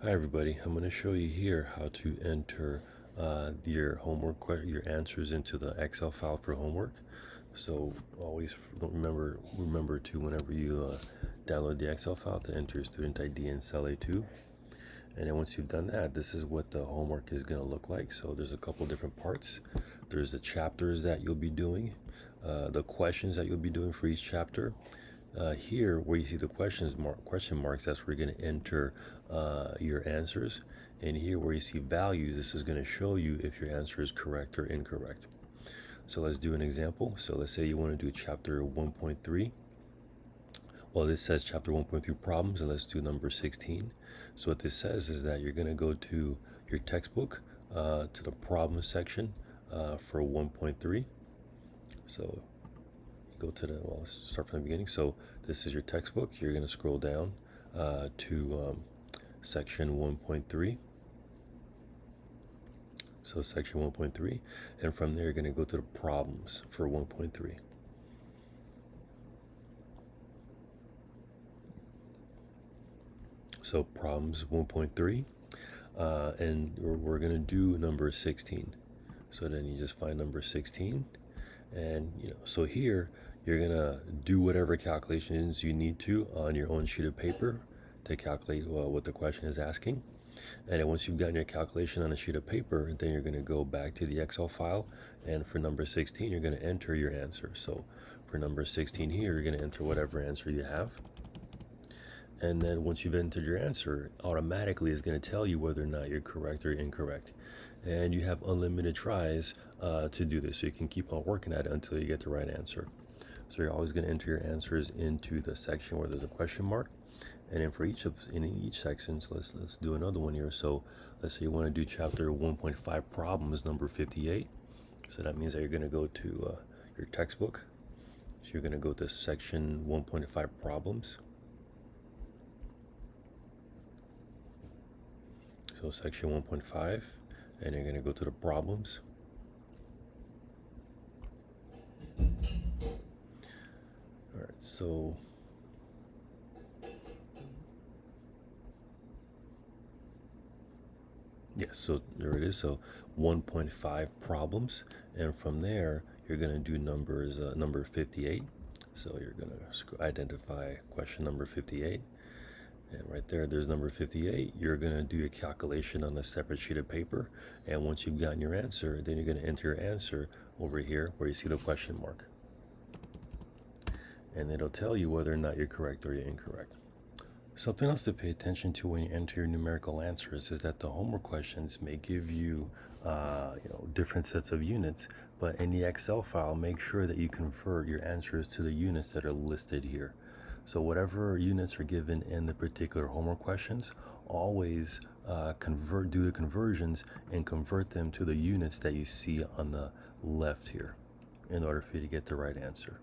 Hi everybody, I'm going to show you here how to enter your your answers into the Excel file for homework. So always remember to, whenever you download the Excel file, to enter your student ID in cell A2. And then once you've done that, this is what the homework is going to look like. So there's a couple different parts. There's the chapters that you'll be doing, the questions that you'll be doing for each chapter. Here, where you see the question marks, that's where you're going to enter your answers. And here, where you see values, this is going to show you if your answer is correct or incorrect. So let's do an example. So let's say you want to do chapter 1.3. Well, this says chapter 1.3 problems, and let's do number 16. So what this says is that you're going to go to your textbook, to the problem section for 1.3. So go to let's start from the beginning. So this is your textbook. You're going to scroll down to section 1.3. So section 1.3, and from there you're going to go to the problems for 1.3. So problems 1.3, and we're going to do number 16. So then you just find number 16, and so here you're going to do whatever calculations you need to on your own sheet of paper to calculate what the question is asking. And then once you've gotten your calculation on a sheet of paper, then you're going to go back to the Excel file, and for number 16 you're going to enter your answer. So for number 16 here, you're going to enter whatever answer you have. And then once you've entered your answer, automatically it's going to tell you whether or not you're correct or incorrect. And you have unlimited tries to do this, so you can keep on working at it until you get the right answer. So you're always going to enter your answers into the section where there's a question mark. And then for each section, so let's do another one here. So let's say you want to do chapter 1.5 problems number 58. So that means that you're going to go to your textbook. So you're going to go to section 1.5 problems. So section 1.5, and you're going to go to the problems. All right, so yes, so there it is. So 1.5 problems, and from there you're going to do number 58. So you're going to identify question number 58. And right there's number 58. You're going to do a calculation on a separate sheet of paper. And once you've gotten your answer, then you're going to enter your answer over here where you see the question mark. And it'll tell you whether or not you're correct or you're incorrect. Something else to pay attention to when you enter your numerical answers is that the homework questions may give you, different sets of units, but in the Excel file, make sure that you convert your answers to the units that are listed here. So whatever units are given in the particular homework questions, always do the conversions and convert them to the units that you see on the left here in order for you to get the right answer.